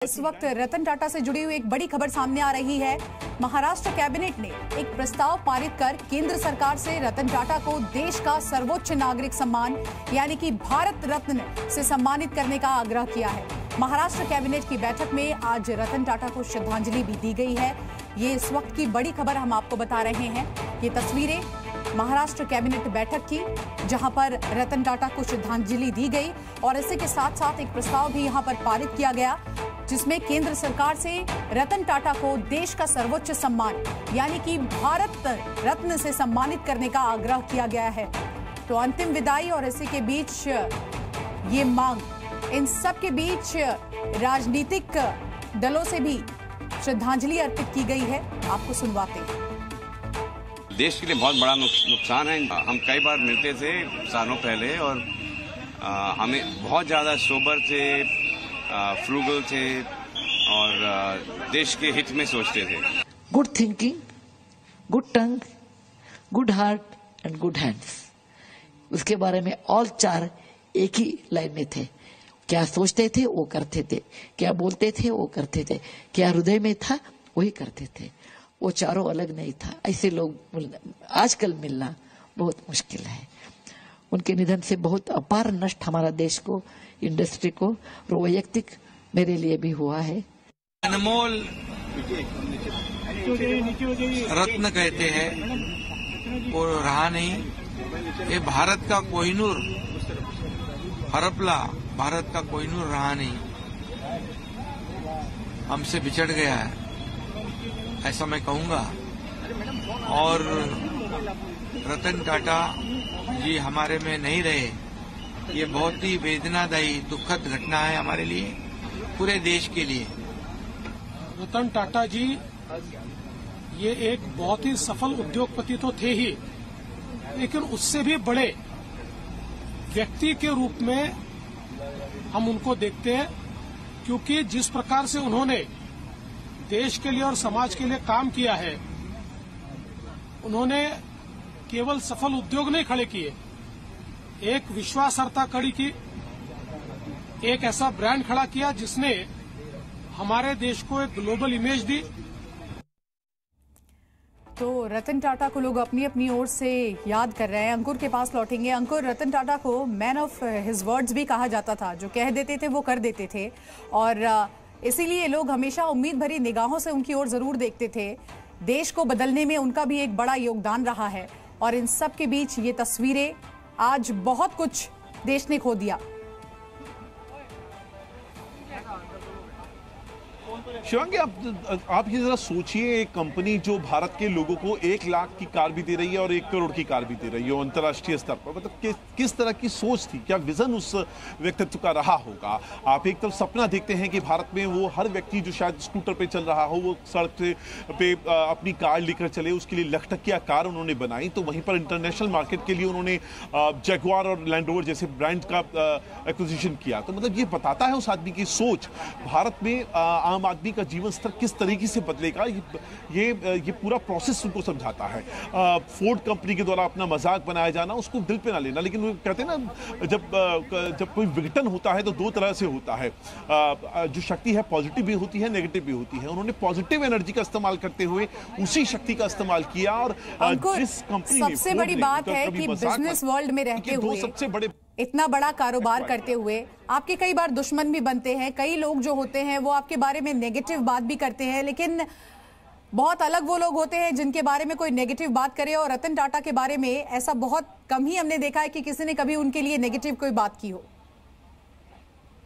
इस वक्त रतन टाटा से जुड़ी हुई एक बड़ी खबर सामने आ रही है। महाराष्ट्र कैबिनेट ने एक प्रस्ताव पारित कर केंद्र सरकार से रतन टाटा को देश का सर्वोच्च नागरिक सम्मान यानी कि भारत रत्न से सम्मानित करने का आग्रह किया है। महाराष्ट्र कैबिनेट की बैठक में आज रतन टाटा को श्रद्धांजलि भी दी गई है। ये इस वक्त की बड़ी खबर हम आपको बता रहे हैं। ये तस्वीरें महाराष्ट्र कैबिनेट बैठक की, जहां पर रतन टाटा को श्रद्धांजलि दी गई और इसी के साथ साथ एक प्रस्ताव भी यहां पर पारित किया गया, जिसमें केंद्र सरकार से रतन टाटा को देश का सर्वोच्च सम्मान यानी कि भारत रत्न से सम्मानित करने का आग्रह किया गया है। तो अंतिम विदाई और इसी के बीच ये मांग, इन सब के बीच राजनीतिक दलों से भी श्रद्धांजलि अर्पित की गई है। आपको सुनवाते हैं। देश के लिए बहुत बड़ा नुकसान है। हम कई बार मिलते थे सालों पहले और हमें बहुत ज्यादा सोबर थे, फ्रूगल थे और देश के हित में सोचते थे। Good thinking, good tongue, good heart and good hands, उसके बारे में ऑल चार एक ही लाइन में थे। क्या सोचते थे वो करते थे, क्या बोलते थे वो करते थे, क्या हृदय में था वही करते थे। वो चारों अलग नहीं था। ऐसे लोग आजकल मिलना बहुत मुश्किल है। उनके निधन से बहुत अपार नष्ट हमारा देश को, इंडस्ट्री को और वैयक्तिक मेरे लिए भी हुआ है। अनमोल रत्न कहते हैं वो रहा नहीं। ये भारत का कोहिनूर, हरपला भारत का कोहिनूर रहा नहीं, हमसे बिछड़ गया है, ऐसा मैं कहूंगा। और रतन टाटा जी हमारे में नहीं रहे, ये बहुत ही वेदनादायी दुखद घटना है हमारे लिए, पूरे देश के लिए। रतन टाटा जी ये एक बहुत ही सफल उद्योगपति तो थे ही, लेकिन उससे भी बड़े व्यक्ति के रूप में हम उनको देखते हैं, क्योंकि जिस प्रकार से उन्होंने देश के लिए और समाज के लिए काम किया है, उन्होंने केवल सफल उद्योग नहीं खड़े किए, एक विश्वासार्हता खड़ी की, एक ऐसा ब्रांड खड़ा किया जिसने हमारे देश को एक ग्लोबल इमेज दी। तो रतन टाटा को लोग अपनी अपनी ओर से याद कर रहे हैं। अंकुर के पास लौटेंगे। अंकुर, रतन टाटा को मैन ऑफ हिज वर्ड्स भी कहा जाता था, जो कह देते थे वो कर देते थे और इसीलिए लोग हमेशा उम्मीद भरी निगाहों से उनकी ओर जरूर देखते थे। देश को बदलने में उनका भी एक बड़ा योगदान रहा है और इन सब के बीच ये तस्वीरें, आज बहुत कुछ देश ने खो दिया। शिवांगी, आप ये जरा सोचिए, एक कंपनी जो भारत के लोगों को 1 लाख की कार भी दे रही है और 1 करोड़ की कार भी दे रही है अंतर्राष्ट्रीय स्तर पर, मतलब किस तरह की सोच थी, क्या विजन उस व्यक्तित्व का रहा होगा। आप एक तरफ सपना देखते हैं कि भारत में वो हर व्यक्ति जो शायद स्कूटर पे चल रहा हो, वो सड़क पे अपनी कार लेकर चले, उसके लिए लखटकिया कार उन्होंने बनाई। तो वहीं पर इंटरनेशनल मार्केट के लिए उन्होंने जैगुआर और लैंड रोवर जैसे ब्रांड का एक्विजिशन किया। तो मतलब ये बताता है उस आदमी की सोच। भारत में आम आदमी का जीवन स्तर किस तरीके से बदलेगा, ये पूरा प्रोसेस उनको समझाता है। फोर्ड कंपनी के द्वारा अपना मजाक बनाया जाना, उसको दिल पे ना लेना, लेकिन वो कहते हैं ना, जब कोई विघटन होता है तो 2 तरह से होता है। जो शक्ति है पॉजिटिव भी होती है, नेगेटिव भी होती है। उन्होंने पॉजिटिव एनर्जी का इस्तेमाल करते हुए उसी शक्ति का इस्तेमाल किया। और जिस कंपनी ने, सबसे बड़ी बात है कि बिजनेस वर्ल्ड में रहते हुए सबसे बड़े इतना बड़ा कारोबार करते हुए आपके कई बार दुश्मन भी बनते हैं। कई लोग जो होते हैं वो आपके बारे में नेगेटिव बात भी करते हैं, लेकिन बहुत अलग वो लोग होते हैं जिनके बारे में कोई नेगेटिव बात करे। और रतन टाटा के बारे में ऐसा बहुत कम ही हमने देखा है कि किसी ने कभी उनके लिए नेगेटिव कोई बात की हो।